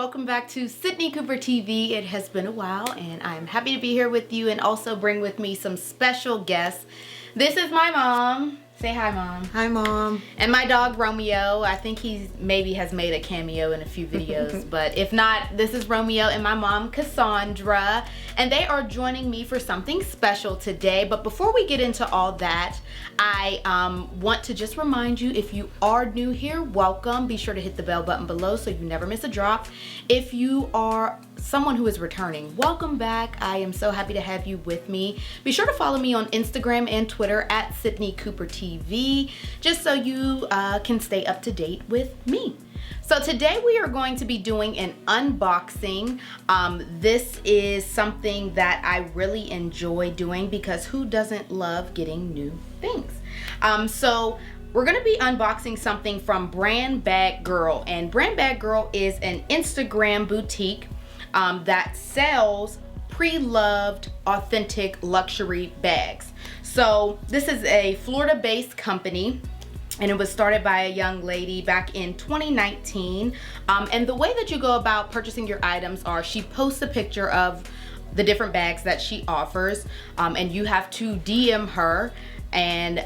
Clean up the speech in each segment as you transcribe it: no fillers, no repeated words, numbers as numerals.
welcome back to Cydneycoopertv. It has been a while and I'm happy to be here with you and also bring with me some special guests. This is my mom. Say hi, Mom. Hi, Mom. And my dog, Romeo. I think he maybe has made a cameo in a few videos, but if not, this is Romeo and my mom, Cassandra. And they are joining me for something special today. But before we get into all that, I want to just remind you, if you are new here, welcome. Be sure to hit the bell button below so you never miss a drop. If you are someone who is returning, welcome back. I am so happy to have you with me. Be sure to follow me on Instagram and Twitter at Cydneycoopertv, just so you can stay up to date with me. So today we are going to be doing an unboxing. This is something that I really enjoy doing because who doesn't love getting new things? So we're gonna be unboxing something from Brandbaggirl, and Brandbaggirl is an Instagram boutique that sells pre-loved authentic luxury bags. So this is a Florida-based company, and it was started by a young lady back in 2019. And the way that you go about purchasing your items are she posts a picture of the different bags that she offers, and you have to DM her, and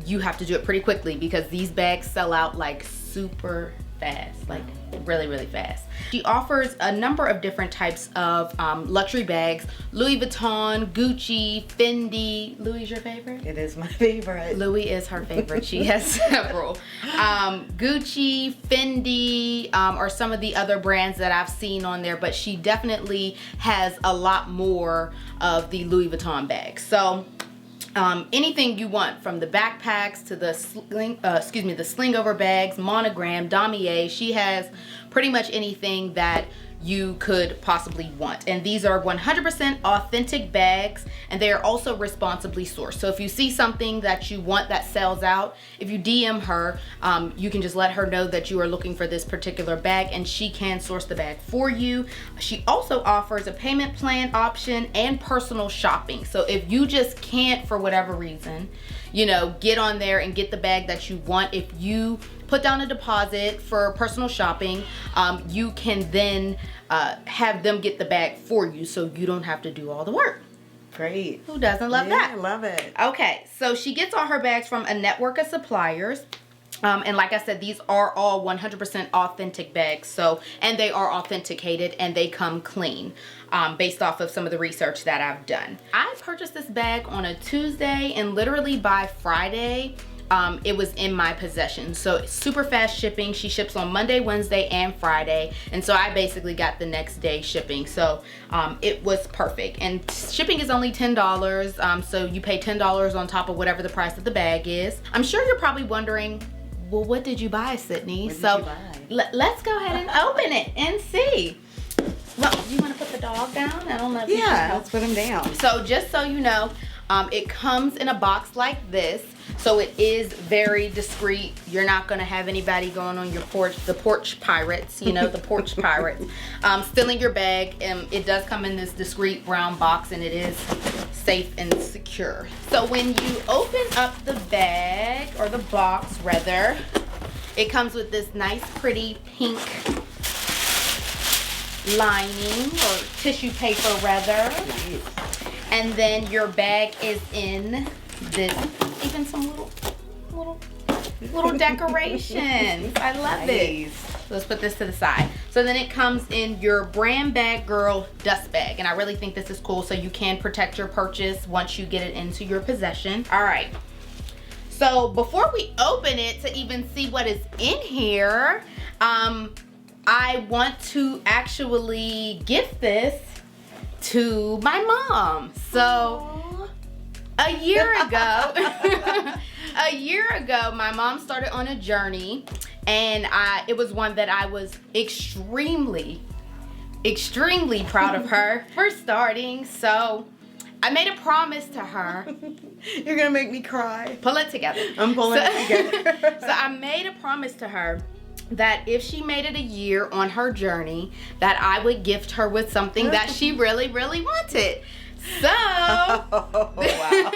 you have to do it pretty quickly because these bags sell out like super fast, like really fast. She offers a number of different types of luxury bags: Louis Vuitton, Gucci, Fendi. Louis is your favorite? It is my favorite. Louis is her favorite. She has several. Gucci, Fendi are some of the other brands that I've seen on there, but she definitely has a lot more of the Louis Vuitton bags. So anything you want, from the backpacks to the sling over bags, monogram, damier. She has pretty much anything that you could possibly want. And these are 100% authentic bags, and they are also responsibly sourced. So if you see something that you want that sells out, if you DM her, you can just let her know that you are looking for this particular bag, and she can source the bag for you. She also offers a payment plan option and personal shopping. So if you just can't, for whatever reason, you know, get on there and get the bag that you want, if you put down a deposit for personal shopping, you can then have them get the bag for you so you don't have to do all the work. Great. Who doesn't love that? I love it. Okay, so she gets all her bags from a network of suppliers. And like I said, these are all 100% authentic bags. So, and they are authenticated and they come clean, based off of some of the research that I've done. I purchased this bag on a Tuesday, and literally by Friday, it was in my possession. So it's super fast shipping. She ships on Monday, Wednesday, and Friday, and so I basically got the next day shipping. So it was perfect, and shipping is only $10. So you pay $10 on top of whatever the price of the bag is. I'm sure you're probably wondering, well, what did you buy, Cydney? So let's go ahead and open it and see. Well, do you want to put the dog down? I don't know if you can help. Let's put him down. So just so you know, it comes in a box like this. So it is very discreet. You're not gonna have anybody going on your porch, the porch pirates, you know, the porch pirates, stealing your bag. It does come in this discreet brown box, and it is safe and secure. So when you open up the bag, or the box rather, it comes with this nice pretty pink lining, or tissue paper rather. Nice. And then your bag is in this, even some little decorations. I love it. Let's put this to the side. So then it comes in your Brandbaggirl dust bag, and I really think this is cool, so you can protect your purchase once you get it into your possession. All right. So before we open it to even see what is in here, I want to actually gift this to my mom. So a year ago, my mom started on a journey, and it was one that I was extremely proud of her for starting. So I made a promise to her. You're gonna make me cry. Pull it together. I'm pulling it together. So I made a promise to her that if she made it a year on her journey, that I would gift her with something that she really wanted. So, oh, wow.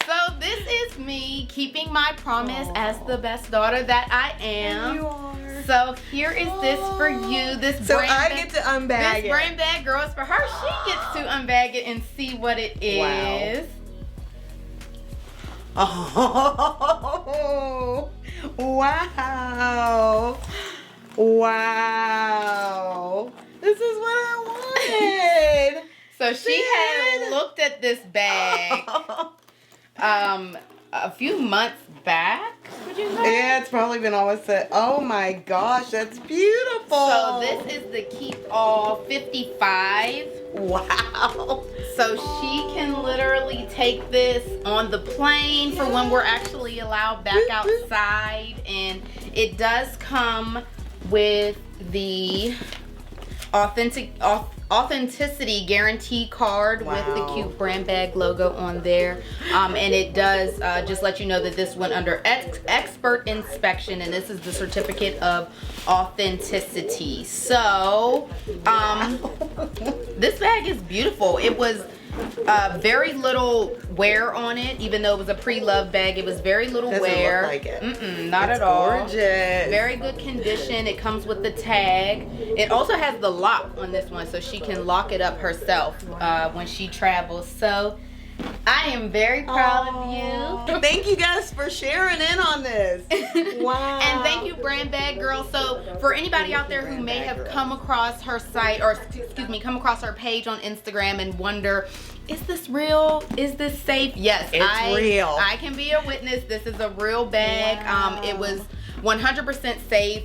So this is me keeping my promise as the best daughter that I am. You are. So here is this for you. This So brand I bag, get to unbag this it. brand bag girl is for her. She gets to unbag it and see what it is. Oh, wow. Wow. This is what I wanted. So she had looked at this bag a few months back, would you say? Yeah, it's probably been almost said. Oh my gosh, that's beautiful. So this is the KEEPALL 55. Wow. So she can literally take this on the plane for when we're actually allowed back outside. And it does come with the authenticity guarantee card with the cute brand bag logo on there. And it does just let you know that this went under expert inspection, and this is the certificate of authenticity. So this bag is beautiful. It was very little wear on it, even though it was a pre-loved bag. It was very little wear. Look like it. Not at all. Gorgeous. Very good condition. It comes with the tag. It also has the lock on this one, so she can lock it up herself when she travels. So I am very proud of you. Thank you guys for sharing in on this. Wow. And thank you, Brandbaggirl. So for anybody out there who may have come across her site, or excuse me, come across her page on Instagram and wonder, is this real? Is this safe? Yes, it's real. I can be a witness. This is a real bag. Wow. It was 100% safe.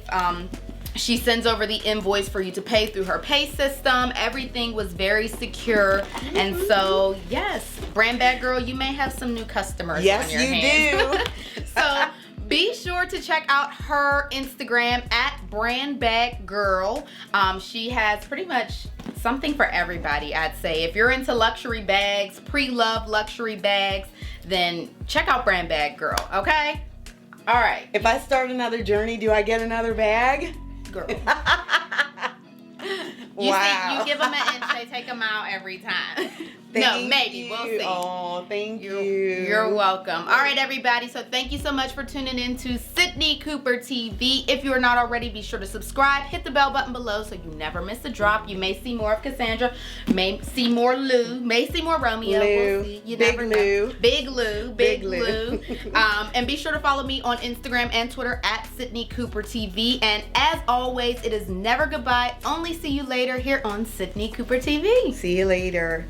She sends over the invoice for you to pay through her pay system. Everything was very secure. And so, yes, Brandbaggirl, you may have some new customers on your hands. Do. So be sure to check out her Instagram at Brandbaggirl. She has pretty much something for everybody, I'd say. If you're into luxury bags, pre-loved luxury bags, then check out Brandbaggirl, okay? All right. If I start another journey, do I get another bag? Girl. You see, you give them an inch, they take them out every time. No, maybe. We'll see. Oh, thank you. You're welcome. All right, everybody. So thank you so much for tuning in to Cydney Cooper TV. If you are not already, be sure to subscribe. Hit the bell button below so you never miss a drop. You may see more of Cassandra. May see more Lou. May see more Romeo. We'll see. You never know. Big Lou. Big Lou. And be sure to follow me on Instagram and Twitter at Cydneycoopertv. And as always, it is never goodbye. Only see you later here on Cydney Cooper TV. See you later.